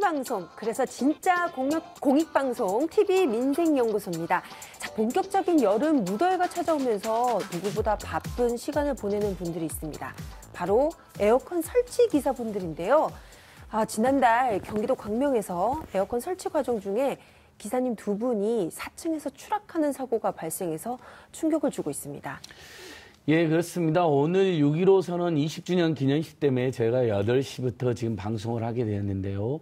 방송, 그래서 진짜 공익방송 TV 민생연구소입니다. 자, 본격적인 여름 무더위가 찾아오면서 누구보다 바쁜 시간을 보내는 분들이 있습니다. 바로 에어컨 설치 기사분들인데요. 지난달 경기도 광명에서 에어컨 설치 과정 중에 기사님 두 분이 4층에서 추락하는 사고가 발생해서 충격을 주고 있습니다. 예, 그렇습니다. 오늘 6.15 선언 20주년 기념식 때문에 제가 8시부터 지금 방송을 하게 되었는데요.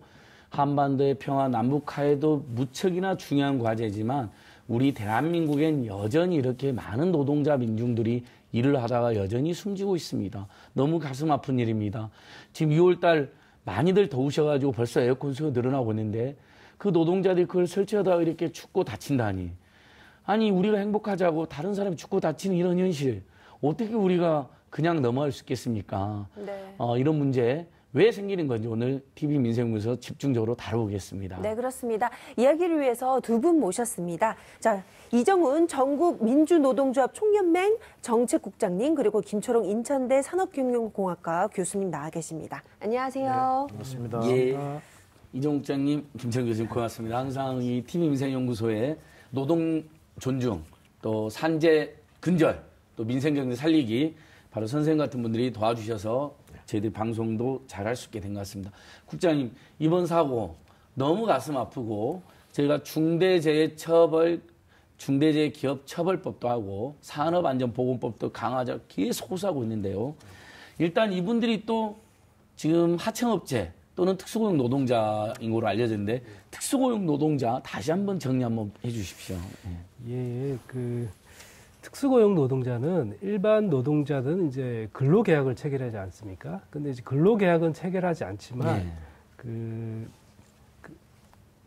한반도의 평화, 남북 화해도 무척이나 중요한 과제지만 우리 대한민국엔 여전히 이렇게 많은 노동자 민중들이 일을 하다가 여전히 숨지고 있습니다. 너무 가슴 아픈 일입니다. 지금 6월달 많이들 더우셔가지고 벌써 에어컨 수요가 늘어나고 있는데 그 노동자들이 그걸 설치하다가 이렇게 춥고 다친다니. 아니, 우리가 행복하자고 다른 사람이 춥고 다치는 이런 현실. 어떻게 우리가 그냥 넘어갈 수 있겠습니까? 네. 이런 문제 왜 생기는 건지 오늘 TV 민생연구소 집중적으로 다뤄보겠습니다. 네, 그렇습니다. 이야기를 위해서 두 분 모셨습니다. 자, 이정훈 전국민주노동조합 총연맹 정책국장님, 그리고 김초롱 인천대 산업경영공학과 교수님 나와 계십니다. 안녕하세요. 네, 반갑습니다. 예, 이정훈 국장님, 김초롱 교수님 고맙습니다. 항상 이 TV 민생연구소에 노동 존중, 또 산재 근절, 또 민생경제 살리기 바로 선생님 같은 분들이 도와주셔서 저희들이 방송도 잘할 수 있게 된 것 같습니다. 국장님, 이번 사고 너무 가슴 아프고 저희가 중대재해기업처벌법도 하고 산업안전보건법도 강화하자 계속 호소하고 있는데요. 일단 이분들이 또 지금 하청업체 또는 특수고용 노동자인 걸로 알려졌는데 특수고용 노동자 다시 한번 정리 한번 해주십시오. 특수고용 노동자는 일반 노동자든 이제 근로계약을 체결하지 않습니까? 근데 이제 근로계약은 체결하지 않지만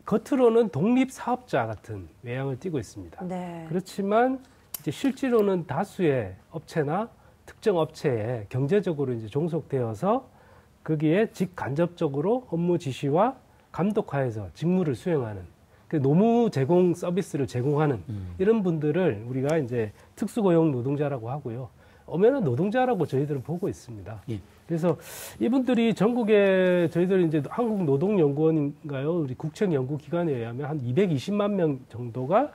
겉으로는 독립사업자 같은 외양을 띠고 있습니다. 네. 그렇지만 이제 실제로는 다수의 업체나 특정 업체에 경제적으로 이제 종속되어서 거기에 직간접적으로 업무 지시와 감독하에서 직무를 수행하는 노무 제공 서비스를 제공하는 이런 분들을 우리가 이제 특수고용 노동자라고 하고요. 엄연한 노동자라고 저희들은 보고 있습니다. 예. 그래서 이분들이 전국에 저희들 이제 한국노동연구원인가요? 우리 국책연구기관에 의하면 한 220만 명 정도가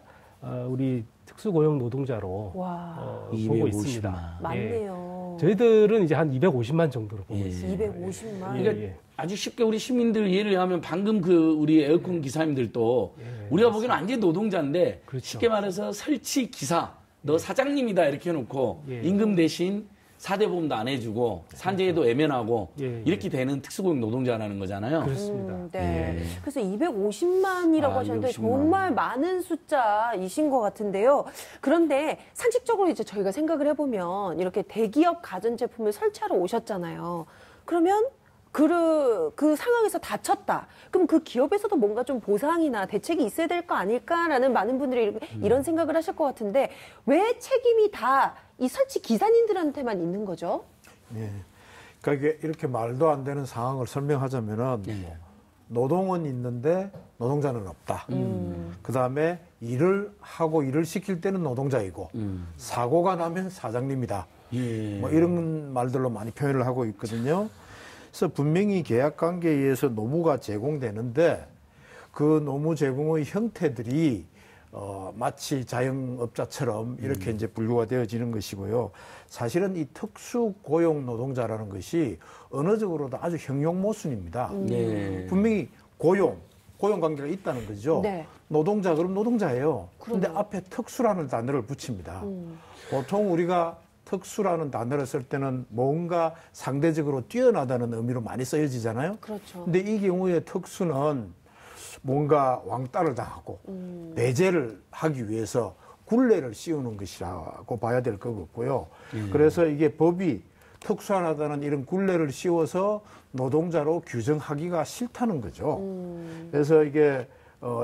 우리 특수고용 노동자로 보고 있습니다. 많네요. 저희들은 이제 한 250만 정도로 보고 있습니다. 250만. 아주 쉽게 우리 시민들 예를 하면 방금 우리 에어컨 기사님들도 우리가 보기에는 완전 노동자인데 그렇죠. 쉽게 말해서 설치 기사, 너 사장님이다 이렇게 해놓고 임금 대신 사대보험도 안 해주고 산재에도 애면하고 이렇게 되는 특수고용 노동자라는 거잖아요. 그렇습니다. 네. 그래서 250만이라고 하셨는데 250만. 정말 많은 숫자이신 것 같은데요. 그런데 상식적으로 이제 저희가 생각을 해보면 이렇게 대기업 가전제품을 설치하러 오셨잖아요. 그러면 그 상황에서 다쳤다. 그럼 그 기업에서도 뭔가 좀 보상이나 대책이 있어야 될 거 아닐까라는 많은 분들이 이런 생각을 하실 것 같은데 왜 책임이 다 이 설치 기사님들한테만 있는 거죠? 네. 그러니까 이렇게 말도 안 되는 상황을 설명하자면은 노동은 있는데 노동자는 없다. 그다음에 일을 하고 일을 시킬 때는 노동자이고 사고가 나면 사장님이다. 뭐 이런 말들로 많이 표현을 하고 있거든요. 그래서 분명히 계약관계에 의해서 노무가 제공되는데 그 노무 제공의 형태들이 마치 자영업자처럼 이렇게 이제 분류가 되어지는 것이고요. 사실은 이 특수고용 노동자라는 것이 언어적으로도 아주 형용 모순입니다. 분명히 고용 관계가 있다는 거죠. 네. 노동자 그럼 노동자예요. 그런데 앞에 특수라는 단어를 붙입니다. 보통 우리가 특수라는 단어를 쓸 때는 뭔가 상대적으로 뛰어나다는 의미로 많이 쓰여지잖아요. 그렇죠. 근데 이 경우에 특수는 뭔가 왕따를 당하고 배제를 하기 위해서 굴레를 씌우는 것이라고 봐야 될 것 같고요. 그래서 이게 법이 특수하다는 이런 굴레를 씌워서 노동자로 규정하기가 싫다는 거죠. 그래서 이게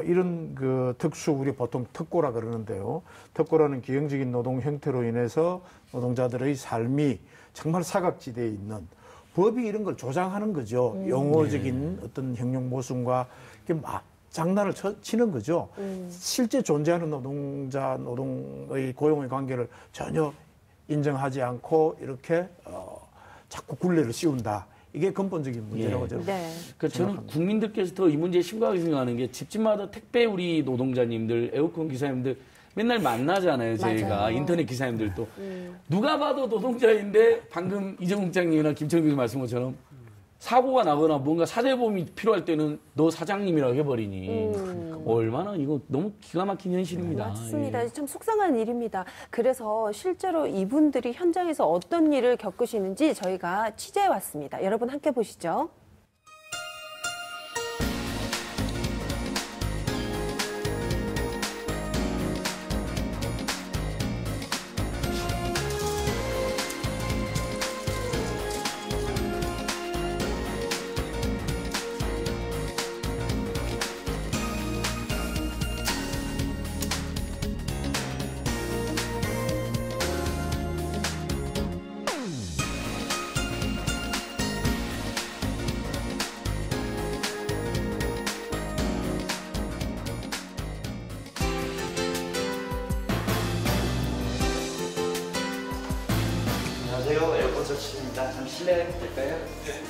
이런 특수 우리 보통 특고라 그러는데요. 특고라는 기형적인 노동 형태로 인해서 노동자들의 삶이 정말 사각지대에 있는 법이 이런 걸 조장하는 거죠. 용어적인 어떤 형용 모순과 막 장난을 치는 거죠. 실제 존재하는 노동의 고용의 관계를 전혀 인정하지 않고 이렇게 자꾸 굴레를 씌운다. 이게 근본적인 문제라고 예. 저는 네. 그 저는 국민들께서 더 이 문제에 심각하게 생각하는 게 집집마다 택배 우리 노동자님들, 에어컨 기사님들 맨날 만나잖아요. 저희가 맞아요. 인터넷 기사님들도 누가 봐도 노동자인데 방금 이정국 국장님이나 김철규 교수 말씀 것처럼 사고가 나거나 뭔가 사대보험이 필요할 때는 너 사장님이라고 해버리니 얼마나 이거 너무 기가 막힌 현실입니다. 맞습니다. 예. 참 속상한 일입니다. 그래서 실제로 이분들이 현장에서 어떤 일을 겪으시는지 저희가 취재해 왔습니다. 여러분 함께 보시죠. 안녕하세요. 에어컨 설치입니다. 잠시 실례해도 될까요? 네.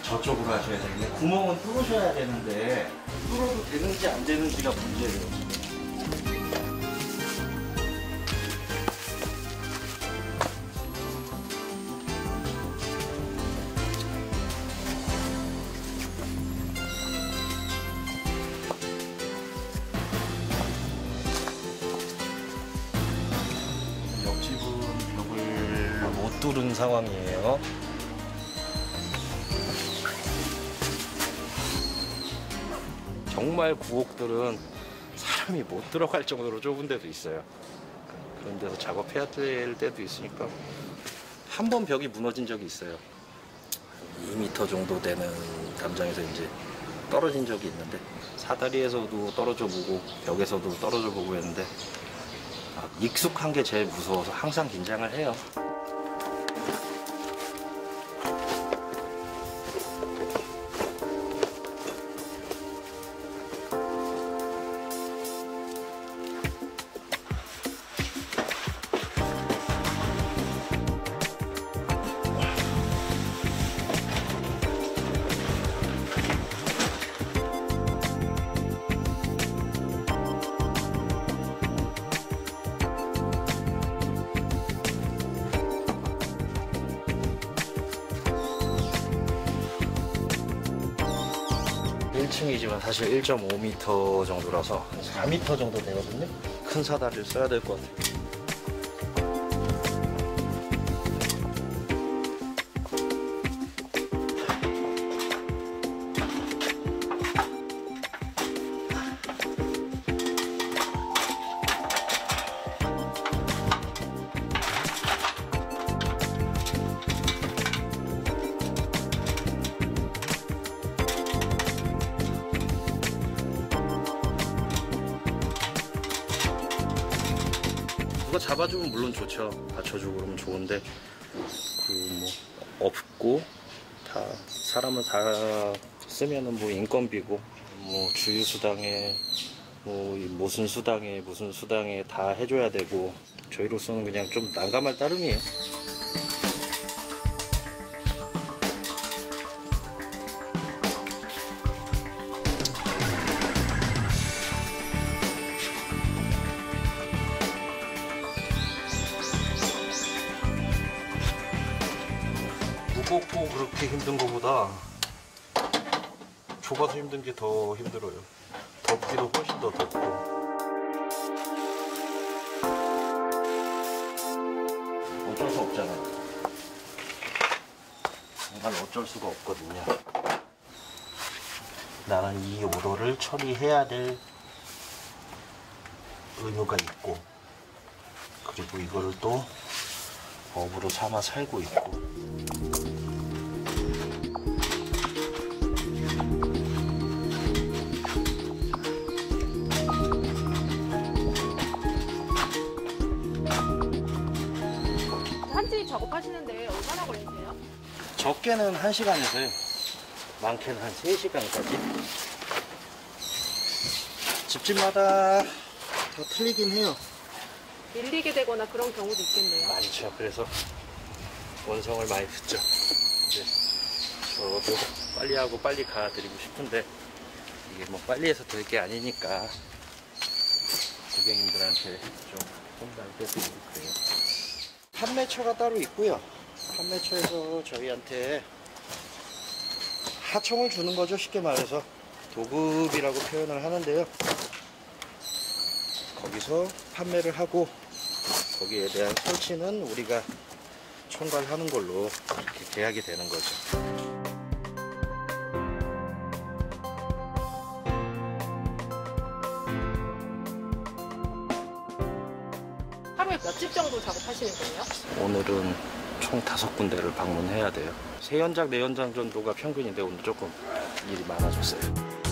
저쪽으로 하셔야 되는데 구멍은 뚫으셔야 되는데 뚫어도 되는지 안 되는지가 문제예요. 옆집은 벽을 못 뚫은 상황이에요. 정말 구옥들은 사람이 못 들어갈 정도로 좁은 데도 있어요. 그런 데서 작업해야 될 때도 있으니까 한 번 벽이 무너진 적이 있어요. 2m 정도 되는 담장에서 이제 떨어진 적이 있는데 사다리에서도 떨어져 보고 벽에서도 떨어져 보고 했는데 익숙한 게 제일 무서워서 항상 긴장을 해요. 층이지만 사실 1.5m 정도라서 4m 정도 되거든요. 큰 사다리를 써야 될 것 같아요. 누가 잡아주면 물론 좋죠. 받쳐주고 그러면 좋은데 그 뭐 없고 다 사람은 다 쓰면은 뭐 인건비고 뭐 주유수당에 뭐 무슨 수당에 다 해줘야 되고 저희로서는 그냥 좀 난감할 따름이에요. 무겁고 그렇게 힘든 것보다 좁아서 힘든 게 더 힘들어요. 덥기도 훨씬 더 덥고. 어쩔 수 없잖아요. 정말 어쩔 수가 없거든요. 나는 이 오더를 처리해야 될 의무가 있고, 그리고 이거를 또 업으로 삼아 살고 있고. 작업하시는데 얼마나 걸리세요? 적게는 1시간이고요. 많게는 한 3시간까지. 집집마다 다 틀리긴 해요. 밀리게 되거나 그런 경우도 있겠네요. 많죠. 그래서 원성을 많이 듣죠. 이제 저도 빨리 하고 빨리 가드리고 싶은데 이게 뭐 빨리 해서 될 게 아니니까 고객님들한테 좀 혼날 때도 있고 그래요. 판매처가 따로 있고요. 판매처에서 저희한테 하청을 주는 거죠. 쉽게 말해서 도급이라고 표현을 하는데요. 거기서 판매를 하고 거기에 대한 설치는 우리가 총괄하는 걸로 이렇게 계약이 되는 거죠. 하루에 몇 집 정도 작업하시는 거예요? 오늘은 총 5군데를 방문해야 돼요. 3연장, 4연장 정도가 평균인데 오늘 조금 일이 많아졌어요.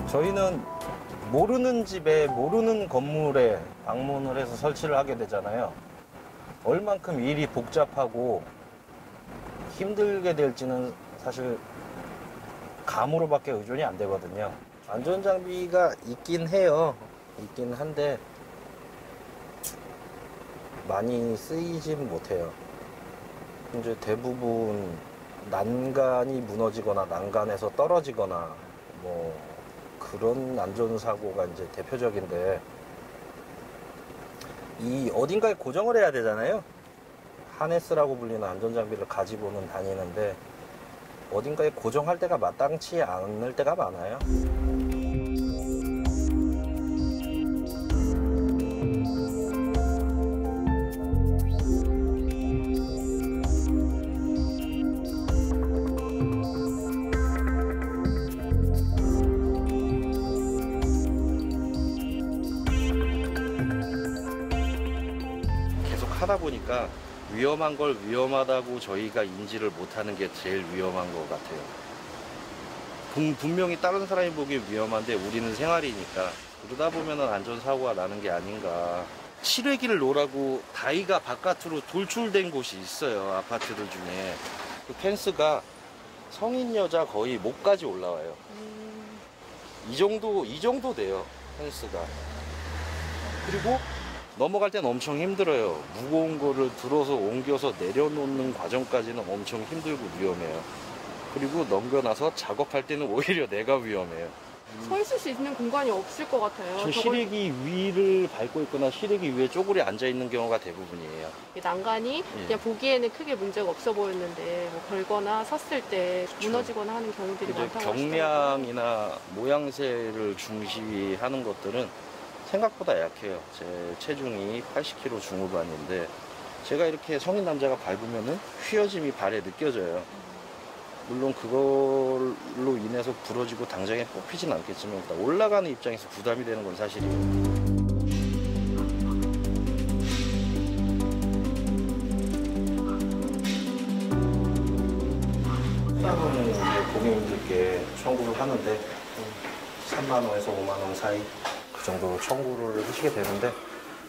저희는 모르는 집에 모르는 건물에 방문을 해서 설치를 하게 되잖아요. 얼만큼 일이 복잡하고 힘들게 될지는 사실 감으로밖에 의존이 안 되거든요. 안전장비가 있긴 해요. 있긴 한데 많이 쓰이진 못해요. 이제 대부분 난간이 무너지거나 난간에서 떨어지거나 뭐 그런 안전사고가 이제 대표적인데, 이 어딘가에 고정을 해야 되잖아요. 하네스라고 불리는 안전장비를 가지고는 다니는데 어딘가에 고정할 때가 마땅치 않을 때가 많아요. 하다 보니까 위험한 걸 위험하다고 저희가 인지를 못하는 게 제일 위험한 것 같아요. 분명히 다른 사람이 보기엔 위험한데 우리는 생활이니까 그러다 보면은 안전사고가 나는 게 아닌가. 실외기를 놓으라고 다이가 바깥으로 돌출된 곳이 있어요. 아파트들 중에. 그 펜스가 성인 여자 거의 목까지 올라와요. 이 정도 돼요. 펜스가. 그리고 넘어갈 땐 엄청 힘들어요. 무거운 거를 들어서 옮겨서 내려놓는 과정까지는 엄청 힘들고 위험해요. 그리고 넘겨놔서 작업할 때는 오히려 내가 위험해요. 서 있을 수 있는 공간이 없을 것 같아요. 저 실외기 위를 밟고 있거나 실외기 위에 쪼그려 앉아 있는 경우가 대부분이에요. 난간이 그냥 보기에는 크게 문제가 없어 보였는데 뭐 걸거나 섰을 때 무너지거나 하는 경우들이 많다고 하시더라고요. 경량이나 모양새를 중시하는 것들은 생각보다 약해요. 제 체중이 80kg 중후반인데 제가 이렇게 성인 남자가 밟으면은 휘어짐이 발에 느껴져요. 물론 그걸로 인해서 부러지고 당장에 뽑히진 않겠지만 올라가는 입장에서 부담이 되는 건 사실이에요. 수당은 이제 고객님들께 청구를 하는데 3만 원에서 5만 원 사이 그 정도로 청구를 하시게 되는데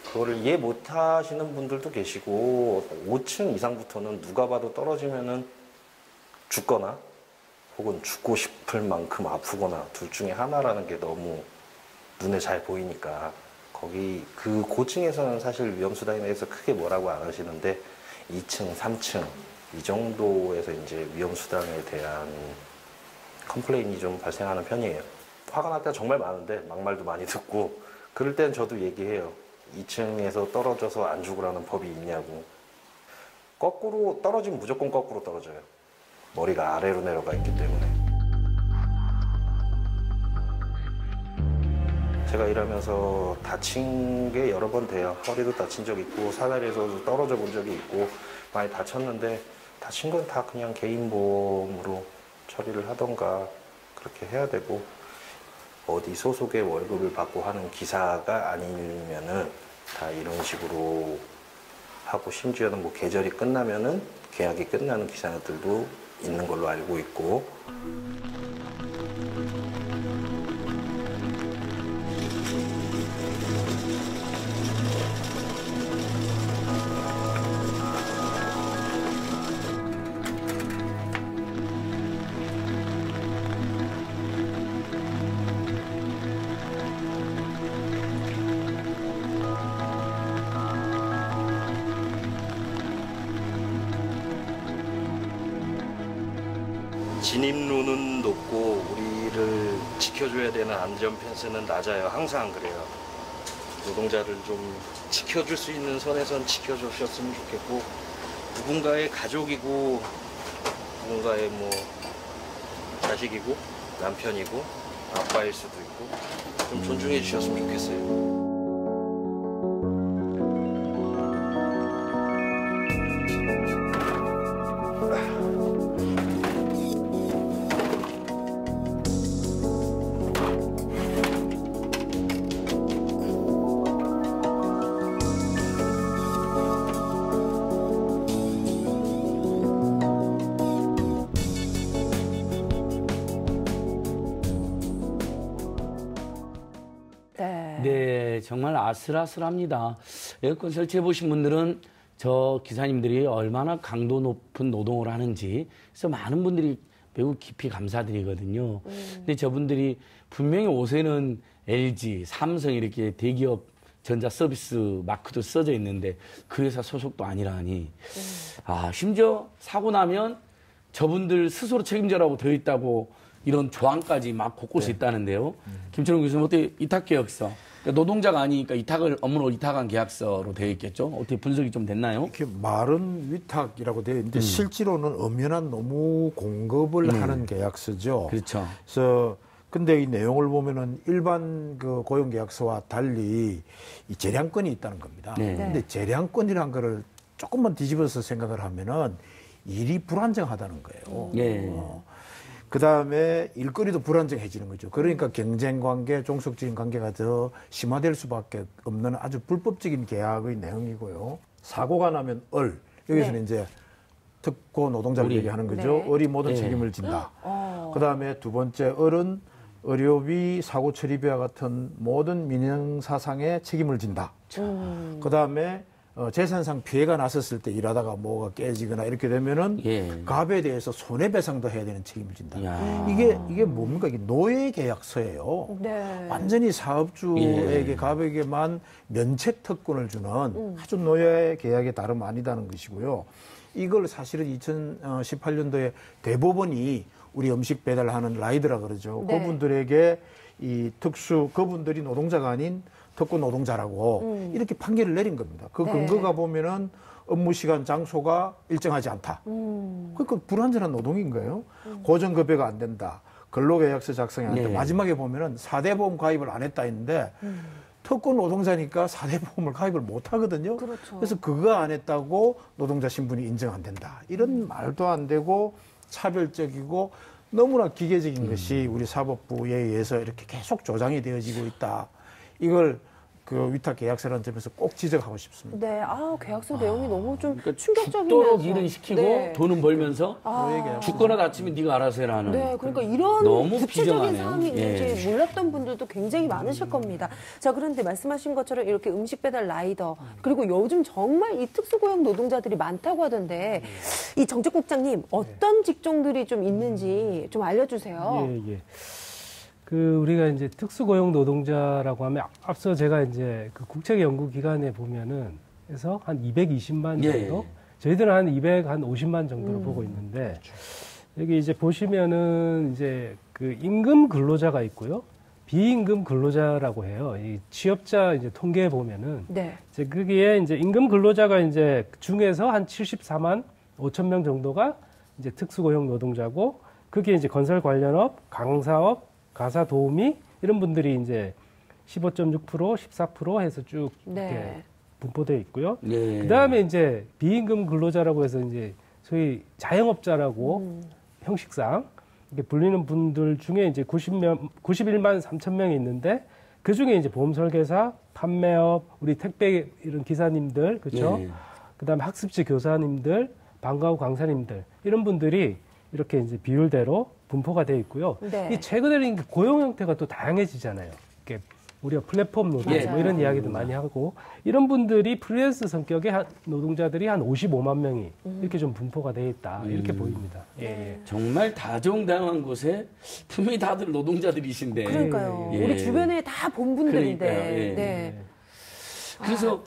그거를 이해 못 하시는 분들도 계시고 5층 이상부터는 누가 봐도 떨어지면은 죽거나 혹은 죽고 싶을 만큼 아프거나 둘 중에 하나라는 게 너무 눈에 잘 보이니까 거기 그 고층에서는 사실 위험수당에 대해서 크게 뭐라고 안 하시는데 2층, 3층 이 정도에서 이제 위험수당에 대한 컴플레인이 좀 발생하는 편이에요. 화가 날 때가 정말 많은데 막말도 많이 듣고 그럴 땐 저도 얘기해요. 2층에서 떨어져서 안 죽으라는 법이 있냐고. 거꾸로 떨어지면 무조건 거꾸로 떨어져요. 머리가 아래로 내려가 있기 때문에. 제가 일하면서 다친 게 여러 번 돼요. 허리도 다친 적 있고 사다리에서도 떨어져 본 적이 있고 많이 다쳤는데 다친 건 다 그냥 개인 보험으로 처리를 하던가 그렇게 해야 되고 어디 소속의 월급을 받고 하는 기사가 아니면은 다 이런 식으로 하고 심지어는 뭐 계절이 끝나면은 계약이 끝나는 기사들도 있는 걸로 알고 있고. 진입로는 높고 우리를 지켜줘야 되는 안전 펜스는 낮아요. 항상 그래요. 노동자를 좀 지켜줄 수 있는 선에선 지켜주셨으면 좋겠고, 누군가의 가족이고 누군가의 뭐 자식이고 남편이고 아빠일 수도 있고 좀 존중해 주셨으면 좋겠어요. 네, 정말 아슬아슬합니다. 에어컨 설치해 보신 분들은 저 기사님들이 얼마나 강도 높은 노동을 하는지, 그래서 많은 분들이 매우 깊이 감사드리거든요. 근데 저분들이 분명히 옷에는 LG, 삼성 이렇게 대기업 전자 서비스 마크도 써져 있는데 그 회사 소속도 아니라니. 아, 심지어 사고 나면 저분들 스스로 책임져라고 되어 있다고 이런 조항까지 막 곳곳에 있다는데요. 김철웅 교수님, 어떻게 이탁 계약서? 그러니까 노동자가 아니니까 업무를 위탁한 계약서로 되어 있겠죠? 어떻게 분석이 좀 됐나요? 이렇게 말은 위탁이라고 되어 있는데 실제로는 엄연한 노무 공급을 하는 계약서죠. 그렇죠. 그래서 근데 이 내용을 보면은 일반 그 고용 계약서와 달리 이 재량권이 있다는 겁니다. 네. 근데 재량권이란 거를 조금만 뒤집어서 생각을 하면은 일이 불안정하다는 거예요. 예. 그 다음에 일거리도 불안정해지는 거죠. 그러니까 경쟁 관계, 종속적인 관계가 더 심화될 수밖에 없는 아주 불법적인 계약의 내용이고요. 사고가 나면 여기서는 이제 특고 노동자를 얘기하는 거죠. 을이 모든 책임을 진다. 그 다음에 두 번째 을은 의료비, 사고 처리비와 같은 모든 민형사상의 책임을 진다. 그 다음에 재산상 피해가 났었을 때 일하다가 뭐가 깨지거나 이렇게 되면은 갑에 대해서 손해배상도 해야 되는 책임을 진다. 이게 뭡니까? 이게 노예 계약서예요. 네. 완전히 사업주에게 갑에게만 면책 특권을 주는 아주 노예 계약의 다름 아니다는 것이고요. 이걸 사실은 2018년도에 대법원이 우리 음식 배달하는 라이더라 그러죠. 네. 그분들에게 이 그분들이 노동자가 아닌 특권 노동자라고 이렇게 판결을 내린 겁니다. 그 근거가 보면은 업무 시간 장소가 일정하지 않다. 그러니까 불완전한 노동인 거예요. 고정급여가 안 된다. 근로계약서 작성이 안 된다. 마지막에 보면은 4대 보험 가입을 안 했다 했는데 특권 노동자니까 4대 보험을 가입을 못 하거든요. 그렇죠. 그래서 그거 안 했다고 노동자 신분이 인정 안 된다. 이런 말도 안 되고 차별적이고 너무나 기계적인 것이 우리 사법부에 의해서 이렇게 계속 조장이 되어지고 있다. 이걸 그 위탁 계약서라는 점에서 꼭 지적하고 싶습니다. 네, 계약서 내용이 너무 좀 그러니까 충격적이네요. 죽도록 일은 시키고 돈은 벌면서 노예 죽거나 다치면 네가 알아서 해라는. 네, 그러니까 이런 너무 구체적인 비정하네요. 사항이 있는지 몰랐던 분들도 굉장히 많으실 겁니다. 자, 그런데 말씀하신 것처럼 이렇게 음식 배달 라이더, 그리고 요즘 정말 이 특수고용 노동자들이 많다고 하던데, 이 정책국장님, 어떤 직종들이 좀 있는지 좀 알려주세요. 예. 우리가 이제 특수고용 노동자라고 하면 앞서 제가 이제 그 국책연구기관에 보면은 그래서 한 220만 정도, 저희들은 한 250만 정도를 보고 있는데, 여기 이제 보시면은 이제 그 임금 근로자가 있고요. 비임금 근로자라고 해요. 이 취업자 이제 통계에 보면은 이제 거기에 이제 임금 근로자가 이제 중에서 한 74만 5천 명 정도가 이제 특수고용 노동자고, 그게 이제 건설 관련업, 강사업, 가사 도우미 이런 분들이 이제 15.6%, 14% 해서 쭉 이렇게 분포되어 있고요. 그 다음에 이제 비임금 근로자라고 해서 이제 소위 자영업자라고 형식상 이렇게 불리는 분들 중에 이제 91만 3천 명이 있는데, 그 중에 이제 보험 설계사, 판매업, 우리 택배 이런 기사님들, 그렇죠? 그 다음에 학습지 교사님들, 방과후 강사님들 이런 분들이 이렇게 이제 비율대로 분포가 되어 있고요. 이 최근에는 고용 형태가 또 다양해지잖아요. 이렇게 우리가 플랫폼 노동 뭐 이런 이야기도 많이 하고, 이런 분들이 프리랜서 성격의 노동자들이 한 55만 명이 이렇게 좀 분포가 되어 있다. 이렇게 보입니다. 정말 다정다감한 곳에 분명히 다들 노동자들이신데. 그러니까요. 우리 주변에 다 본 분들인데. 그래서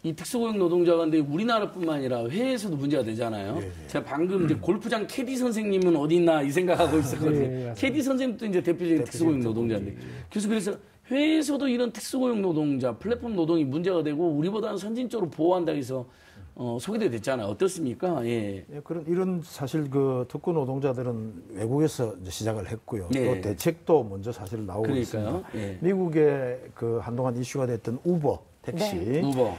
이 특수고용 노동자가 근데 우리나라뿐만 아니라 해외에서도 문제가 되잖아요. 예, 예. 제가 방금 이제 골프장 캐디 선생님은 어디 있나 이 생각하고 있었거든요. 예, 예, 캐디 선생님도 이제 대표적인 특수고용 노동자인데. 그래서 해외에서도 이런 특수고용 노동자, 플랫폼 노동이 문제가 되고 우리보다는 선진적으로 보호한다 해서 소개도 됐잖아요. 어떻습니까? 예. 예, 이런 사실 그 특구 노동자들은 외국에서 이제 시작을 했고요. 예. 또 대책도 먼저 사실 나오고 그러니까요. 있습니다. 예. 미국의 그 한동안 이슈가 됐던 우버 택시, 네. 우버.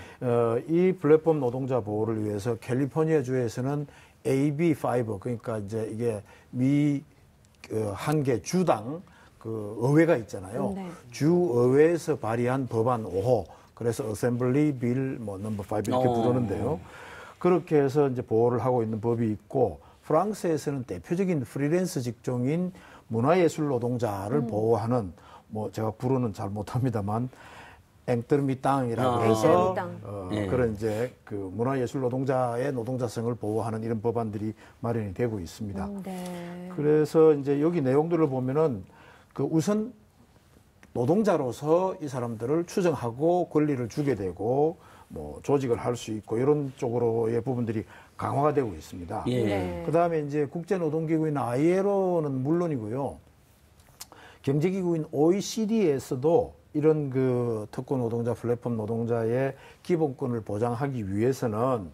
이 플랫폼 노동자 보호를 위해서 캘리포니아 주에서는 AB5 그러니까 이제 이게 미 한 개 주당 그 의회가 있잖아요. 네. 주 의회에서 발의한 법안 5호. 그래서 어셈블리 빌 넘버 5 이렇게 부르는데요. 그렇게 해서 이제 보호를 하고 있는 법이 있고 프랑스에서는 대표적인 프리랜서 직종인 문화예술 노동자를 보호하는 제가 부르는 잘 못합니다만 앵뜨르미땅이라고 해서 예. 그런 이제 그 문화예술 노동자의 노동자성을 보호하는 이런 법안들이 마련이 되고 있습니다. 네. 그래서 이제 여기 내용들을 보면은 그 우선 노동자로서 이 사람들을 추정하고 권리를 주게 되고 조직을 할 수 있고 이런 쪽으로의 부분들이 강화가 되고 있습니다. 예. 네. 그다음에 이제 국제노동기구인 ILO는 물론이고요. 경제기구인 OECD에서도 이런 그 특권 노동자, 플랫폼 노동자의 기본권을 보장하기 위해서는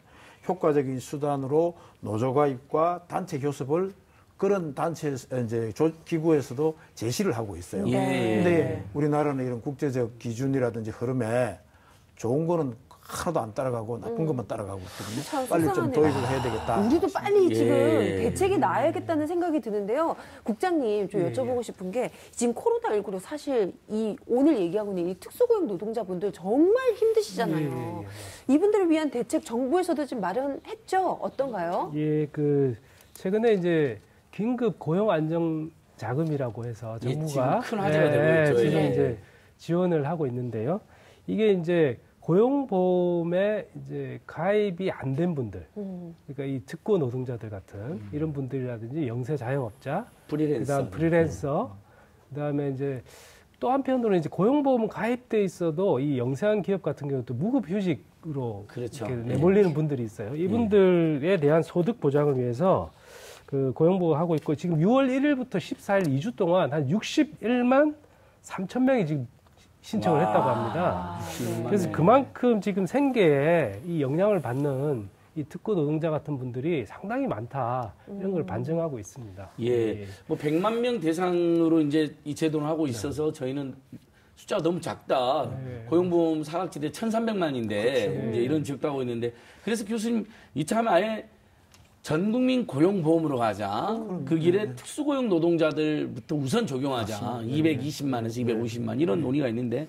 효과적인 수단으로 노조가입과 단체 교섭을 그런 단체 이제 기구에서도 제시를 하고 있어요. 근데 우리나라는 이런 국제적 기준이라든지 흐름에 좋은 거는 하나도 안 따라가고 나쁜 것만 따라가고 있거든요. 빨리 좀 도입을 해야 되겠다. 우리도 빨리 지금 예. 대책이 나야겠다는 생각이 드는데요. 국장님 좀 여쭤보고 싶은 게 지금 코로나19로 사실 오늘 얘기하고 있는 이 특수고용 노동자분들 정말 힘드시잖아요. 이분들을 위한 대책 정부에서도 지금 마련했죠? 어떤가요? 예, 최근에 이제 긴급 고용 안정 자금이라고 해서 정부가 지금 큰 화제가 되고 있죠. 지금 이제 지원을 하고 있는데요. 이게 이제 고용보험에 이제 가입이 안 된 분들, 그러니까 이 특고 노동자들 같은 이런 분들이라든지 영세 자영업자, 그다음 프리랜서, 그다음에 이제 또 한편으로는 이제 고용보험 가입돼 있어도 이 영세한 기업 같은 경우도 무급휴직으로 그렇죠. 이렇게 내몰리는 분들이 있어요. 이분들에 대한 소득 보장을 위해서 그 고용보험 하고 있고 지금 6월 1일부터 14일 2주 동안 한 61만 3천 명이 지금 신청을 했다고 합니다. 그래서 그만큼 지금 생계에 이 영향을 받는 이 특고 노동자 같은 분들이 상당히 많다. 이런 걸 반증하고 있습니다. 예. 100만 명 대상으로 이제 이 제도를 하고 있어서 저희는 숫자가 너무 작다. 고용보험 사각지대 1,300만인데 이제 이런 지역도 하고 있는데 그래서 교수님 이참에 아예 전 국민 고용보험으로 가자. 그 길에 특수고용 노동자들부터 우선 적용하자. 맞습니다. 220만에서 250만 이런 논의가 있는데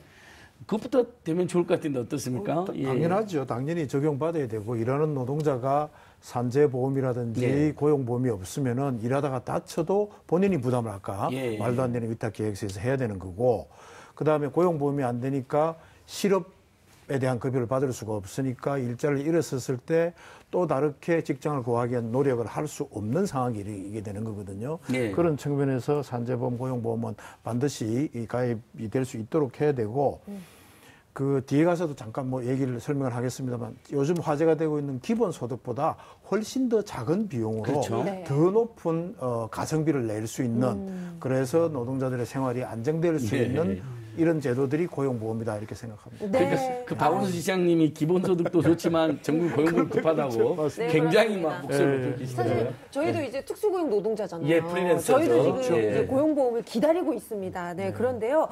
그것부터 되면 좋을 것 같은데 어떻습니까? 당연하죠. 당연히 적용받아야 되고 일하는 노동자가 산재보험이라든지 고용보험이 없으면은 일하다가 다쳐도 본인이 부담을 할까? 말도 안 되는 위탁계획서에서 해야 되는 거고 그다음에 고용보험이 안 되니까 실업에 대한 급여를 받을 수가 없으니까 일자리를 잃었을 때 또 다르게 직장을 구하기 위한 노력을 할 수 없는 상황이 이게 되는 거거든요. 그런 측면에서 산재보험, 고용보험은 반드시 가입이 될 수 있도록 해야 되고 그 뒤에 가서도 잠깐 얘기를 설명을 하겠습니다만 요즘 화제가 되고 있는 기본소득보다 훨씬 더 작은 비용으로 더 높은 가성비를 낼 수 있는 그래서 노동자들의 생활이 안정될 수 있는 이런 제도들이 고용보험이다 이렇게 생각합니다. 그러니까 그 박원순 시장님이 기본소득도 좋지만 전국 고용보험 급하다고 굉장히 막 목소리를 높이시더라고요. 사실 저희도 이제 특수고용 노동자잖아요. 예, 프리랜서죠. 저희도 지금 이제 고용보험을 기다리고 있습니다. 그런데요.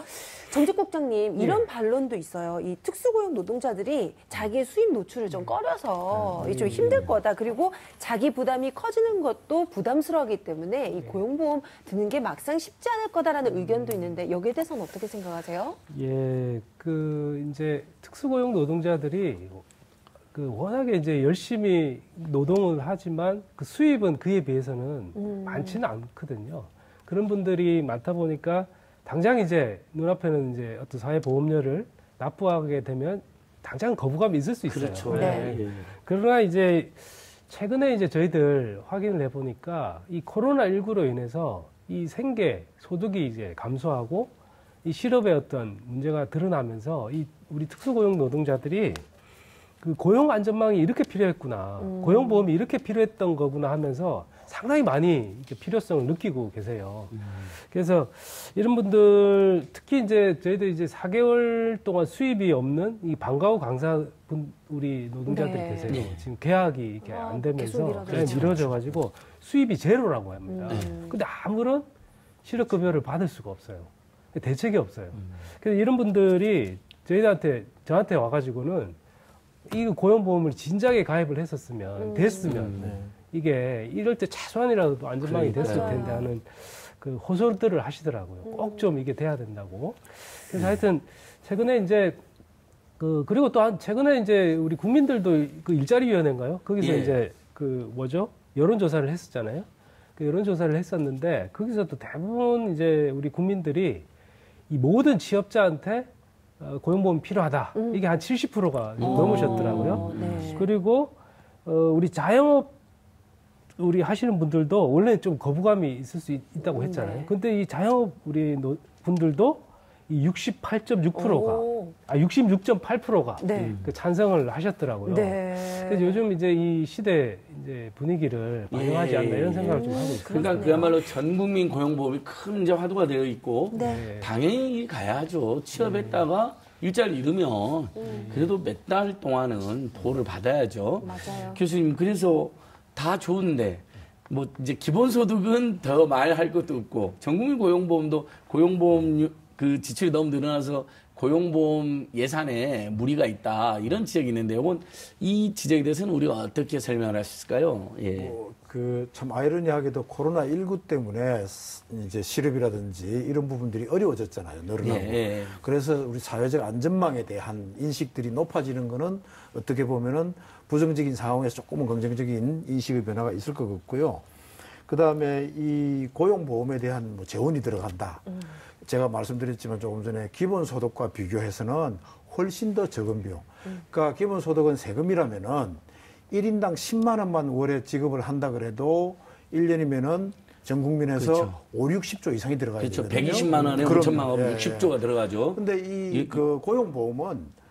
정직국장님 이런 반론도 있어요. 이 특수고용 노동자들이 자기의 수입 노출을 좀 꺼려서 좀 힘들 거다. 그리고 자기 부담이 커지는 것도 부담스러워하기 때문에 이 고용보험 드는 게 막상 쉽지 않을 거다라는 의견도 있는데 여기에 대해서는 어떻게 생각하세요? 예, 이제 특수고용 노동자들이 워낙에 이제 열심히 노동을 하지만 그 수입은 그에 비해서는 많지는 않거든요. 그런 분들이 많다 보니까 당장 이제 눈앞에는 이제 어떤 사회보험료를 납부하게 되면 당장 거부감이 있을 수 있어요. 그렇죠. 그러나 이제 최근에 이제 저희들 확인을 해보니까 이 코로나19로 인해서 이 생계, 소득이 이제 감소하고 이 실업의 어떤 문제가 드러나면서 우리 특수고용 노동자들이 그 고용 안전망이 이렇게 필요했구나, 고용보험이 이렇게 필요했던 거구나 하면서 상당히 많이 이렇게 필요성을 느끼고 계세요. 그래서 이런 분들 특히 이제 저희도 이제 4개월 동안 수입이 없는 이 방과후 강사분 우리 노동자들이 네. 계세요. 네. 지금 계약이 이렇게 안 되면서 계속 미뤄져가지고 수입이 제로라고 합니다. 근데 아무런 실업급여를 받을 수가 없어요. 대책이 없어요. 그래서 이런 분들이 저한테 와가지고는 이 고용보험을 진작에 가입을 했었으면 됐으면 이게 이럴 때 최소한이라도 안전망이 됐을 텐데 하는 그 호소들을 하시더라고요. 꼭 좀 이게 돼야 된다고. 그래서 하여튼 최근에 이제 그리고 또 최근에 이제 우리 국민들도 그 일자리위원회인가요? 거기서 이제 여론조사를 했었잖아요. 그 여론조사를 했었는데 거기서도 대부분 이제 우리 국민들이 이 모든 취업자한테 고용보험 필요하다. 이게 한 70%가 넘으셨더라고요. 네. 그리고 우리 자영업 우리 하시는 분들도 원래 좀 거부감이 있을 수 있다고 했잖아요. 네. 근데 이 자영업 우리 분들도 이 68.6%가 66.8%가 네. 그 찬성을 하셨더라고요. 네. 그래서 요즘 이제 이 시대 이제 분위기를 반영하지 않나 이런 생각을 좀 하고 있습니다. 그러니까 그야말로 전 국민 고용보험이 큰 이제 화두가 되어 있고 네. 당연히 가야죠. 취업했다가 일자리 잃으면 그래도 몇 달 동안은 보호를 받아야죠. 맞아요. 교수님, 그래서 다 좋은데 뭐 이제 기본소득은 더 말할 것도 없고 전국민 고용보험도 고용보험 그 지출이 너무 늘어나서 고용보험 예산에 무리가 있다 이런 지적이 있는데 이건 이 지적에 대해서는 우리가 어떻게 설명을 할 수 있을까요? 예. 참 아이러니하게도 코로나19 때문에 이제 실업이라든지 이런 부분들이 어려워졌잖아요. 늘어나고. 예. 그래서 우리 사회적 안전망에 대한 인식들이 높아지는 거는 어떻게 보면은 부정적인 상황에서 조금은 긍정적인 인식의 변화가 있을 것 같고요. 그 다음에 이 고용보험에 대한 뭐 재원이 들어간다. 제가 말씀드렸지만 조금 전에 기본소득과 비교해서는 훨씬 더 적은 비용. 그러니까 기본소득은 세금이라면은 1인당 10만 원만 월에 지급을 한다 그래도 1년이면은 전 국민에서 그렇죠. 5, 60조 이상이 들어가야 그렇죠. 되거든요. 120만 원에 그럼요. 5천만 원, 예, 60조가 들어가죠. 근데 이 고용보험은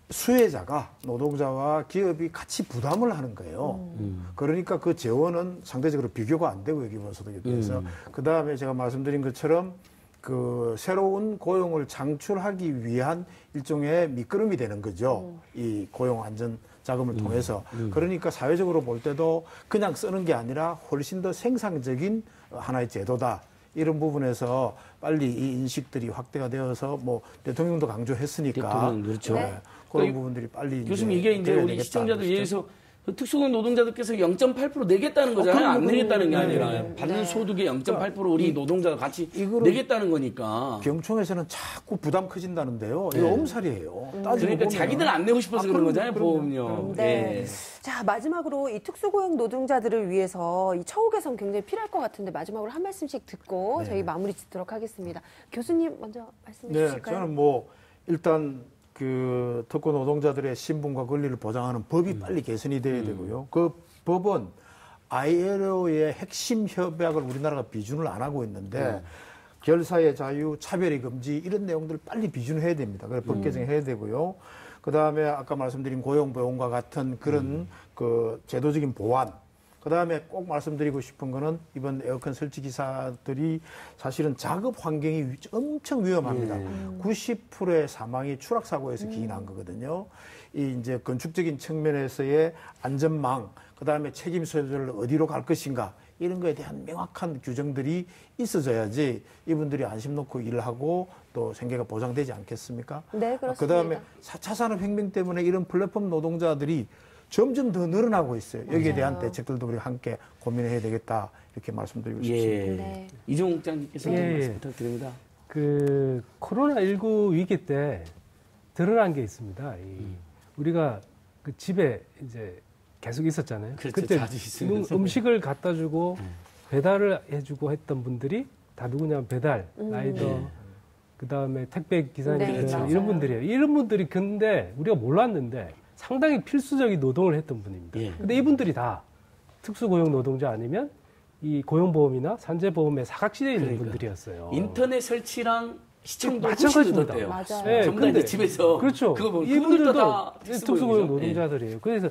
수혜자가 노동자와 기업이 같이 부담을 하는 거예요. 그러니까 그 재원은 상대적으로 비교가 안 되고요, 기본소득에 비해서. 그 다음에 제가 말씀드린 것처럼 그 새로운 고용을 창출하기 위한 일종의 밑거름이 되는 거죠. 이 고용 안전 자금을 통해서. 그러니까 사회적으로 볼 때도 그냥 쓰는 게 아니라 훨씬 더 생산적인 하나의 제도다. 이런 부분에서 빨리 이 인식들이 확대가 되어서 뭐 대통령도 강조했으니까. 대통령, 그렇죠. 네. 그런 부분들이 빨리 교수님, 이게 이제 우리 시청자들 위해서 특수고용 노동자들께서 0.8% 내겠다는 거잖아요. 안 내겠다는 게 아니라 받는 소득의 0.8% 우리 노동자가 같이 내겠다는 거니까. 경총에서는 자꾸 부담 커진다는데요. 이거 엄살이에요. 그러니까 자기들 안 내고 싶어서 그런 거잖아요, 보험료. 네. 자, 마지막으로 이 특수고용 노동자들을 위해서 이 처우 개선 굉장히 필요할 것 같은데 마지막으로 한 말씀씩 듣고 저희 마무리 짓도록 하겠습니다. 교수님 먼저 말씀해 주실까요? 저는 뭐 일단 그 특고 노동자들의 신분과 권리를 보장하는 법이 빨리 개선이 돼야 되고요. 그 법은 ILO의 핵심 협약을 우리나라가 비준을 안 하고 있는데 결사의 자유, 차별의 금지 이런 내용들을 빨리 비준해야 됩니다. 그래서 법 개정해야 되고요. 그 다음에 아까 말씀드린 고용보험과 같은 그런 그 제도적인 보완. 그 다음에 꼭 말씀드리고 싶은 거는 이번 에어컨 설치 기사들이 사실은 작업 환경이 엄청 위험합니다. 90%의 사망이 추락사고에서 기인한 거거든요. 이 이제 건축적인 측면에서의 안전망, 그 다음에 책임 소재를 어디로 갈 것인가 이런 거에 대한 명확한 규정들이 있어져야지 이분들이 안심 놓고 일을 하고 또 생계가 보장되지 않겠습니까? 네, 그렇습니다. 그 다음에 4차 산업혁명 때문에 이런 플랫폼 노동자들이 점점 더 늘어나고 있어요. 여기에 대한 대책들도 우리 함께 고민해야 되겠다 이렇게 말씀드리고 싶습니다. 네. 이종욱 장님께서 말씀 부탁드립니다. 그 코로나19 위기 때 드러난 게 있습니다. 우리가 그 집에 이제 계속 있었잖아요. 그렇죠. 그때 자주 있으면서. 음식을 갖다 주고 배달을 해주고 했던 분들이 다 누구냐면 배달, 라이더, 그 다음에 택배 기사님들 네, 이런 분들이에요. 이런 분들이 근데 우리가 몰랐는데 상당히 필수적인 노동을 했던 분입니다. 근데 이분들이 다 특수고용 노동자 아니면 이 고용보험이나 산재보험에 사각지대에 있는 분들이었어요. 인터넷 설치랑 시청도 마찬가지입니다. 어때요? 맞아요. 네, 전부 다 이제 집에서 그렇죠. 그거 보면 이분들도 다 특수고용 노동자들이에요. 그래서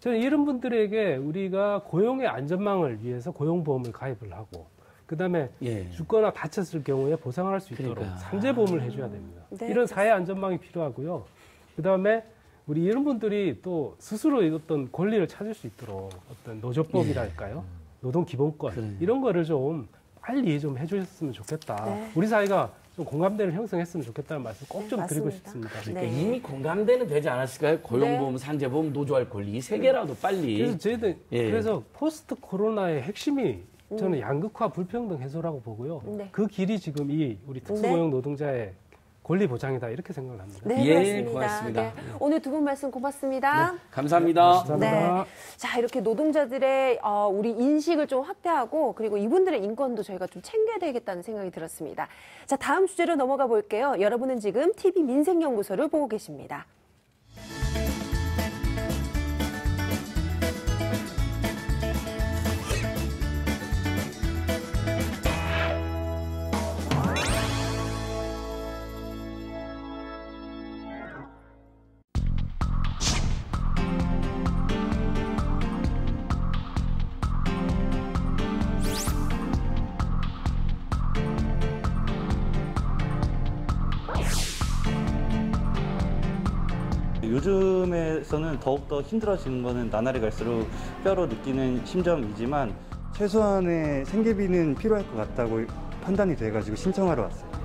저는 이런 분들에게 우리가 고용의 안전망을 위해서 고용보험을 가입을 하고 그다음에 죽거나 다쳤을 경우에 보상을 할 수 있도록 산재보험을 해줘야 됩니다. 네, 이런 사회 안전망이 필요하고요. 그다음에 우리 이런 분들이 또 스스로 어떤 권리를 찾을 수 있도록 어떤 노조법이랄까요? 노동기본권 이런 거를 좀 빨리 좀 해주셨으면 좋겠다. 네. 우리 사회가 좀 공감대를 형성했으면 좋겠다는 말씀 꼭 좀 드리고 싶습니다. 그러니까 이미 공감대는 되지 않았을까요? 고용보험, 산재보험, 노조할 권리 이 세 개라도 빨리. 그래서 저희들 그래서 포스트 코로나의 핵심이 저는 양극화 불평등 해소라고 보고요. 그 길이 지금 이 우리 특수고용 노동자의 권리 보장이다 이렇게 생각을 합니다. 네, 그렇습니다. 고맙습니다. 네. 오늘 두 분 말씀 고맙습니다. 네, 감사합니다. 감사합니다. 네. 자, 이렇게 노동자들의 우리 인식을 좀 확대하고 그리고 이분들의 인권도 저희가 좀 챙겨야 되겠다는 생각이 들었습니다. 자, 다음 주제로 넘어가 볼게요. 여러분은 지금 TV 민생연구소를 보고 계십니다. 요즘에서는 더욱더 힘들어지는 거는 나날이 갈수록 뼈로 느끼는 심정이지만 최소한의 생계비는 필요할 것 같다고 판단이 돼가지고 신청하러 왔어요.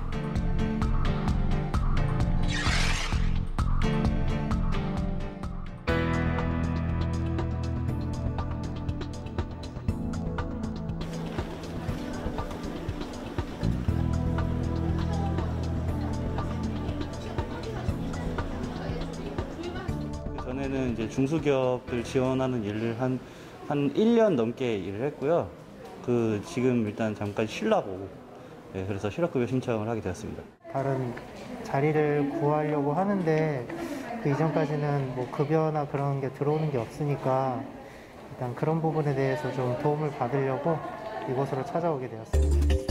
전에는 이제 중소기업들 지원하는 일을 한 1년 넘게 일을 했고요. 지금 일단 잠깐 쉬려고, 그래서 실업급여 신청을 하게 되었습니다. 다른 자리를 구하려고 하는데 그 이전까지는 뭐 급여나 그런 게 들어오는 게 없으니까 일단 그런 부분에 대해서 좀 도움을 받으려고 이곳으로 찾아오게 되었습니다.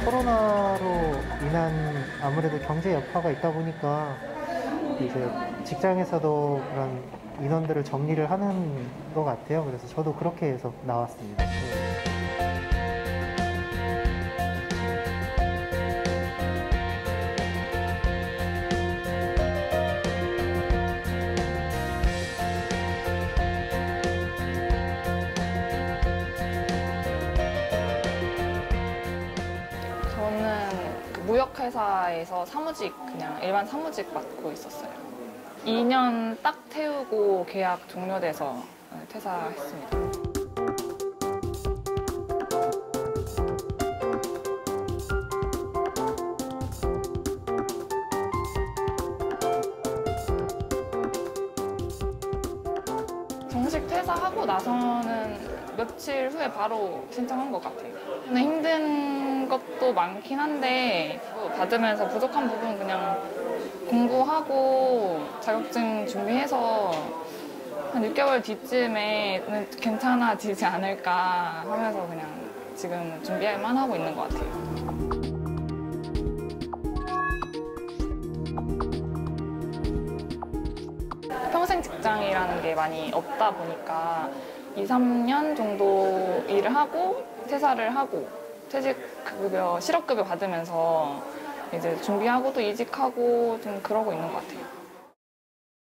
코로나로 인한 아무래도 경제 여파가 있다 보니까 이제 직장에서도 그런 인원들을 정리를 하는 것 같아요. 그래서 저도 그렇게 해서 나왔습니다. 무역회사에서 사무직, 그냥 일반 사무직 맡고 있었어요. 2년 딱 태우고 계약 종료돼서 퇴사했습니다. 정식 퇴사하고 나서는 며칠 후에 바로 신청한 것 같아요. 근데 힘든 것도 많긴 한데 받으면서 부족한 부분 그냥 공부하고 자격증 준비해서 한 6개월 뒤쯤에는 괜찮아지지 않을까 하면서 그냥 지금 준비할만 하고 있는 것 같아요. 평생 직장이라는 게 많이 없다 보니까 2, 3년 정도 일을 하고 퇴사를 하고 퇴직급여, 실업급여 받으면서 이제 준비하고 또 이직하고 좀 그러고 있는 것 같아요.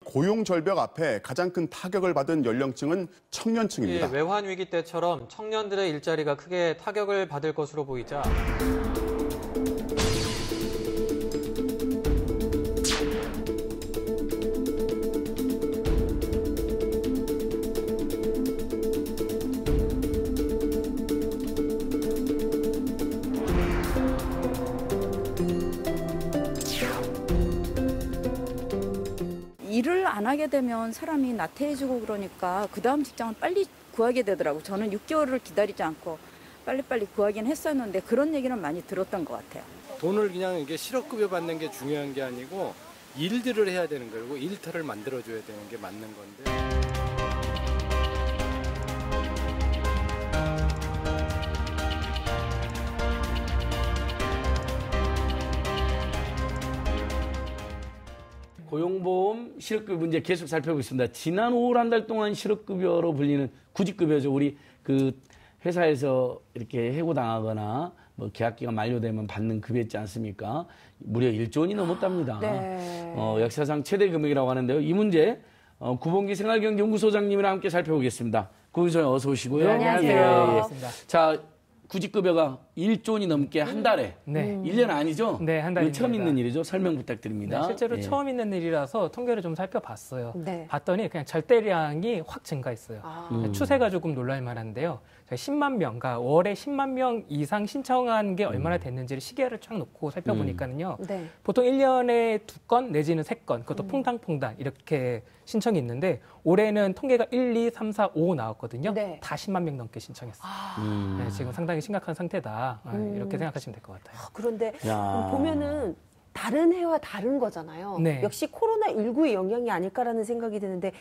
고용 절벽 앞에 가장 큰 타격을 받은 연령층은 청년층입니다. 외환 위기 때처럼 청년들의 일자리가 크게 타격을 받을 것으로 보이자 일을 안 하게 되면 사람이 나태해지고 그러니까 그 다음 직장을 빨리 구하게 되더라고요. 저는 6개월을 기다리지 않고 빨리빨리 구하긴 했었는데 그런 얘기는 많이 들었던 것 같아요. 돈을 그냥 이게 실업급여 받는 게 중요한 게 아니고 일들을 해야 되는 거고 일터를 만들어줘야 되는 게 맞는 건데. 고용보험 실업급여 문제 계속 살펴보겠습니다. 지난 5월 한 달 동안 실업급여로 불리는 구직급여죠. 우리 그 회사에서 이렇게 해고당하거나 뭐 계약기가 만료되면 받는 급여 있지 않습니까? 무려 1조 원이 넘었답니다. 네. 역사상 최대 금액이라고 하는데요. 이 문제 구봉기 생활경제연구소장님이랑 함께 살펴보겠습니다. 고윤소장 어서 오시고요. 네, 안녕하세요. 자, 구직급여가 1조 원이 넘게 한 달에. 네. 1년 아니죠? 네, 한 달입니다. 처음 있는 일이죠. 설명 부탁드립니다. 네, 실제로 처음 있는 일이라서 통계를 좀 살펴봤어요. 네. 봤더니 그냥 절대량이 확 증가했어요. 추세가 조금 놀랄 만한데요. 10만 명, 그러니까 월에 10만 명 이상 신청한 게 얼마나 됐는지를 시계를 쫙 놓고 살펴보니까는요. 네. 보통 1년에 2건 내지는 3건, 그것도 퐁당퐁당 이렇게 신청이 있는데 올해는 통계가 1, 2, 3, 4, 5 나왔거든요. 네. 다 10만 명 넘게 신청했어요. 네, 지금 상당히 심각한 상태다. 이렇게 생각하시면 될 것 같아요. 그런데 보면은 다른 해와 다른 거잖아요. 네. 역시 코로나19의 영향이 아닐까라는 생각이 드는데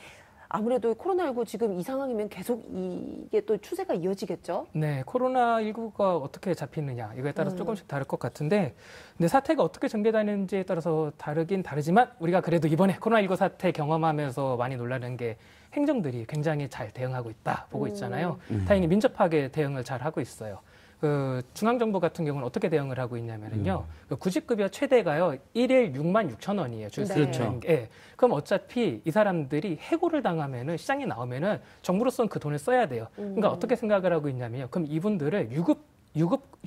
아무래도 코로나19 지금 이 상황이면 계속 이게 또 추세가 이어지겠죠? 네, 코로나19가 어떻게 잡히느냐 이거에 따라서 조금씩 다를 것 같은데 근데 사태가 어떻게 전개되는지에 따라서 다르긴 다르지만 우리가 그래도 이번에 코로나19 사태 경험하면서 많이 놀라는 게 행정들이 굉장히 잘 대응하고 있다 보고 있잖아요. 다행히 민첩하게 대응을 잘 하고 있어요. 그 중앙정부 같은 경우는 어떻게 대응을 하고 있냐면요. 그 구직급여 최대가요 1일 6만 6천 원이에요. 줄 수 있는 게. 그럼 어차피 이 사람들이 해고를 당하면은 시장에 나오면은 정부로서는 그 돈을 써야 돼요. 그러니까 어떻게 생각을 하고 있냐면요. 그럼 이분들을 유급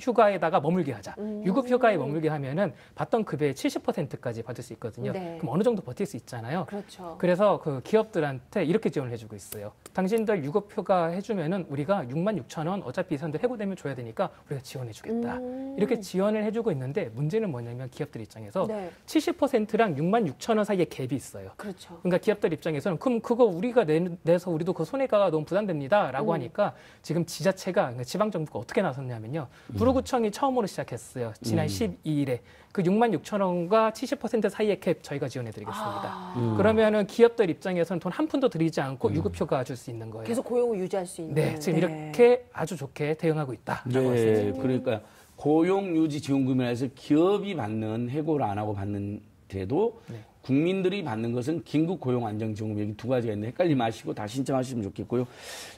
휴가에다가 머물게 하자. 유급 휴가에 머물게 하면은 받던 급여의 70%까지 받을 수 있거든요. 네. 그럼 어느 정도 버틸 수 있잖아요. 그렇죠. 그래서 그 기업들한테 이렇게 지원을 해주고 있어요. 당신들 유급 휴가 해주면은 우리가 6만 6천 원 어차피 이 사람들 해고되면 줘야 되니까 우리가 지원해주겠다. 이렇게 지원을 해주고 있는데 문제는 뭐냐면 기업들 입장에서 70%랑 6만 6천 원 사이에 갭이 있어요. 그렇죠. 그러니까 기업들 입장에서는 그럼 그거 우리가 내서 우리도 그 손해가 너무 부담됩니다라고 하니까 지금 지자체가 그러니까 지방 정부가 어떻게 나섰냐면요. 구로구청이 처음으로 시작했어요. 지난 12일에 그 6만 6천 원과 70% 사이의 캡 저희가 지원해드리겠습니다. 그러면은 기업들 입장에서는 돈 한 푼도 들이지 않고 유급휴가 줄 수 있는 거예요. 계속 고용을 유지할 수 있는. 네, 지금 이렇게 아주 좋게 대응하고 있다라고 네, 그러니까 고용유지지원금이라 해서 기업이 받는 해고를 안 하고 받는데도 국민들이 받는 것은 긴급고용안정지원금 여기 두 가지가 있는데 헷갈리 마시고 다 신청하시면 좋겠고요.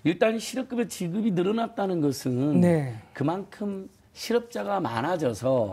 일단 실업급여 지급이 늘어났다는 것은 그만큼 실업자가 많아져서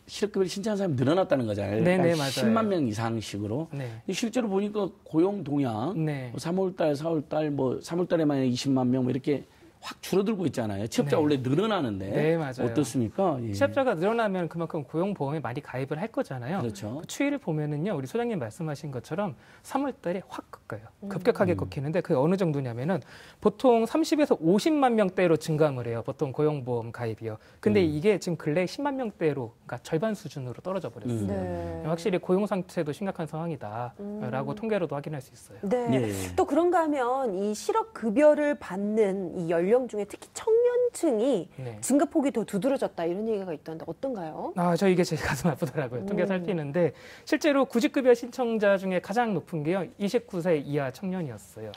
실업급여를 신청하는 사람이 늘어났다는 거잖아요. 네네, 맞아요. 10만 명 이상씩으로. 실제로 보니까 고용 동향 3월달, 4월달, 뭐 3월달에만 20만 명 뭐 이렇게 확 줄어들고 있잖아요. 취업자가 원래 늘어나는데. 네, 맞아요. 어떻습니까? 예. 취업자가 늘어나면 그만큼 고용보험에 많이 가입을 할 거잖아요. 그렇죠. 그 추이를 보면은요, 우리 소장님 말씀하신 것처럼 3월 달에 확 꺾여요. 급격하게 꺾이는데 그게 어느 정도냐면은 보통 30에서 50만 명대로 증감을 해요. 보통 고용보험 가입이요. 근데 이게 지금 근래 10만 명대로, 그러니까 절반 수준으로 떨어져 버렸어요. 확실히 고용 상태도 심각한 상황이다라고 통계로도 확인할 수 있어요. 네. 또 그런가 하면 이 실업급여를 받는 이 연령 중에 특히 청년층이 증가폭이 더 두드러졌다 이런 얘기가 있던데 어떤가요? 저 이게 제일 가슴 아프더라고요. 통계 살피는데 실제로 구직급여 신청자 중에 가장 높은 게요. 29세 이하 청년이었어요.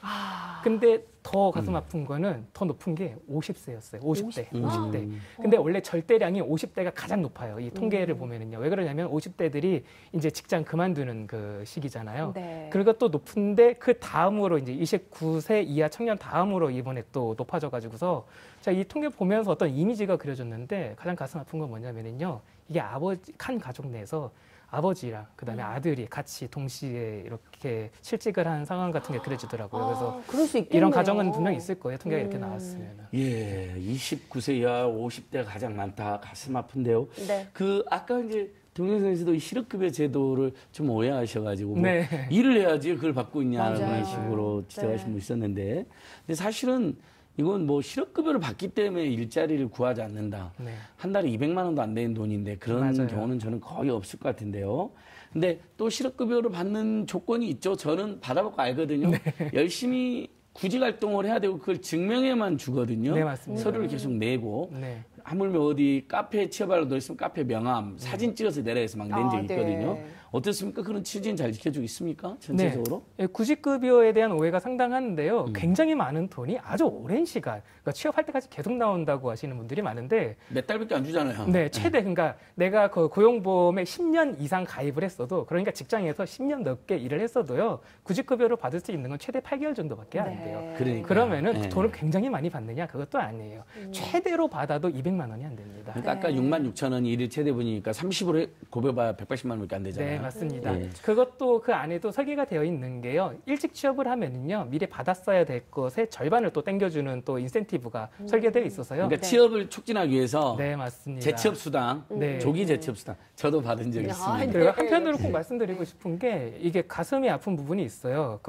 근데 더 가슴 아픈 거는 더 높은 게 50세였어요. 50대. 근데 원래 절대량이 50대가 가장 높아요. 이 통계를 보면은요. 왜 그러냐면 50대들이 이제 직장 그만두는 그 시기잖아요. 그리고 또 높은데 그 다음으로 이제 29세 이하 청년 다음으로 이번에 또 높아져가지고서 자, 이 통계 보면서 어떤 이미지가 그려졌는데 가장 가슴 아픈 건 뭐냐면요. 이게 한 가족 내에서 아버지랑 그다음에 아들이 같이 동시에 이렇게 실직을 한 상황 같은 게 그려지더라고요. 그래서 그럴 수 있겠네요. 이런 가정은 분명히 있을 거예요. 통계가 이렇게 나왔으면. 예, 29세 이하 50대가 가장 많다. 가슴 아픈데요. 그 아까 이제 동영상 선생님도 실업급여 제도를 좀 오해하셔가지고 뭐 일을 해야지 그걸 받고 있냐 그런 식으로 지적하신 분 있었는데, 근데 사실은 이건 뭐 실업급여를 받기 때문에 일자리를 구하지 않는다. 한 달에 200만 원도 안 되는 돈인데 그런 경우는 저는 거의 없을 것 같은데요. 근데 또 실업급여를 받는 조건이 있죠. 저는 받아보고 알거든요. 열심히 구직 활동을 해야 되고 그걸 증명해만 주거든요. 네, 맞습니다. 서류를 계속 내고. 네. 하물며 어디 카페에 취업하려고 넣었으면 카페 명함, 사진 찍어서 내라 해서 막 낸 적이 있거든요. 네. 어떻습니까? 그런 취지는 잘 지켜주고 있습니까? 전체적으로? 네. 구직급여에 대한 오해가 상당한데요. 굉장히 많은 돈이 아주 오랜 시간, 그러니까 취업할 때까지 계속 나온다고 하시는 분들이 많은데 몇 달밖에 안 주잖아요. 네, 최대 그러니까 내가 그 고용보험에 10년 이상 가입을 했어도 그러니까 직장에서 10년 넘게 일을 했어도요. 구직급여로 받을 수 있는 건 최대 8개월 정도밖에 안 돼요. 그러니까요. 그러면은 네. 돈을 굉장히 많이 받느냐? 그것도 아니에요. 최대로 받아도 200만 원이 안 됩니다. 그러니까 아까 6만 6천 원이 일일 최대분이니까 30으로 고벼봐야 180만 원밖에 안 되잖아요. 네, 맞습니다. 네. 그것도 그 안에도 설계가 되어 있는 게요. 일찍 취업을 하면은요. 미리 받았어야 될 것의 절반을 또 땡겨주는 또 인센티브가 설계되어 있어서요. 그러니까 취업을 촉진하기 위해서 네, 맞습니다. 재취업 수당, 네. 조기 재취업 수당 저도 받은 적이 있습니다. 그리고 한편으로 꼭 말씀드리고 싶은 게 이게 가슴이 아픈 부분이 있어요.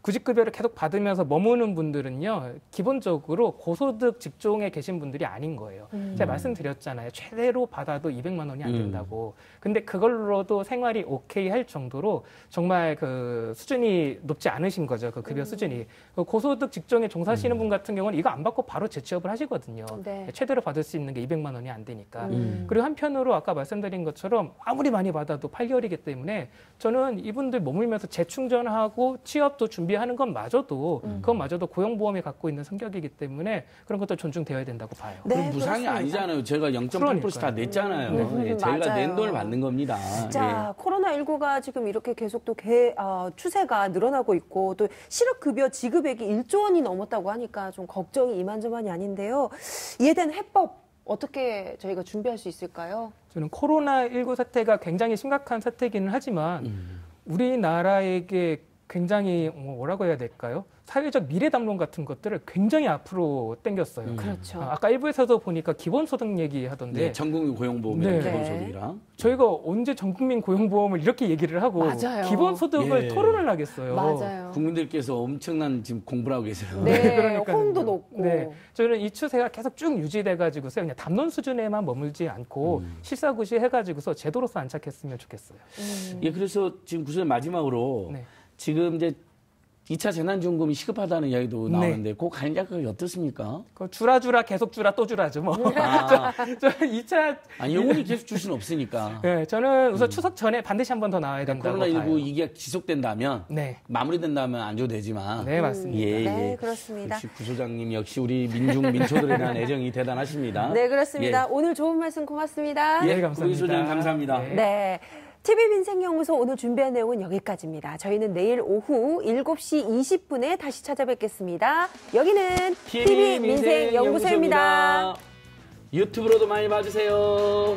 구직급여를 계속 받으면서 머무는 분들은요, 기본적으로 고소득 직종에 계신 분들이 아닌 거예요. 제가 말씀드렸잖아요. 최대로 받아도 200만 원이 안 된다고. 근데 그걸로도 생활이 오케이 할 정도로 정말 그 수준이 높지 않으신 거죠. 그 급여 수준이. 그 고소득 직종에 종사하시는 분 같은 경우는 이거 안 받고 바로 재취업을 하시거든요. 네. 최대로 받을 수 있는 게 200만 원이 안 되니까. 그리고 한편으로 아까 말씀드린 것처럼 아무리 많이 받아도 8개월이기 때문에 저는 이분들 머물면서 재충전하고 취업도 준비하는 것마저도 그것마저도 고용보험이 갖고 있는 성격이기 때문에 그런 것도 존중되어야 된다고 봐요. 네, 무상이 그렇습니다. 아니잖아요. 제가 0.8% 다 냈잖아요. 예, 저희가 낸 돈을 받는 겁니다. 자, 코로나19가 지금 이렇게 계속 또 추세가 늘어나고 있고 또 실업급여 지급액이 1조 원이 넘었다고 하니까 좀 걱정이 이만저만이 아닌데요. 이에 대한 해법 어떻게 저희가 준비할 수 있을까요? 저는 코로나19 사태가 굉장히 심각한 사태이기는 하지만 우리나라에게 굉장히 뭐라고 해야 될까요? 사회적 미래 담론 같은 것들을 굉장히 앞으로 당겼어요. 그렇죠. 아까 일부에서도 보니까 기본소득 얘기하던데 네, 전국민 고용보험이랑 기본소득이랑 저희가 언제 전국민 고용보험을 이렇게 얘기를 하고 맞아요. 기본소득을 토론을 하겠어요. 맞아요. 국민들께서 엄청난 지금 공부를 하고 계세요. 네, 그러니까요. 호응도 높고. 네, 저는 이 추세가 계속 쭉 유지돼가지고서 그냥 담론 수준에만 머물지 않고 실사구시 해가지고서 제도로서 안착했으면 좋겠어요. 예, 그래서 지금 구슬 마지막으로 지금 이제 2차 재난지원금이 시급하다는 이야기도 나오는데 그 간략하게 어떻습니까? 그 주라 계속 주라 또 주라죠 뭐. 저 2차 아니 영원히 계속 줄 수는 없으니까. 네, 저는 우선 추석 전에 반드시 한 번 더 나와야 된다고 봐요. 코로나19 이게 지속된다면, 마무리된다면 안 줘도 되지만. 네, 맞습니다. 예, 네, 그렇습니다. 역시 부소장님 역시 우리 민초들에 대한 애정이 대단하십니다. 네, 그렇습니다. 예. 오늘 좋은 말씀 고맙습니다. 예, 감사합니다. 우리 소장님 감사합니다. 네. TV민생연구소 오늘 준비한 내용은 여기까지입니다. 저희는 내일 오후 7시 20분에 다시 찾아뵙겠습니다. 여기는 TV민생연구소입니다. 유튜브로도 많이 봐주세요.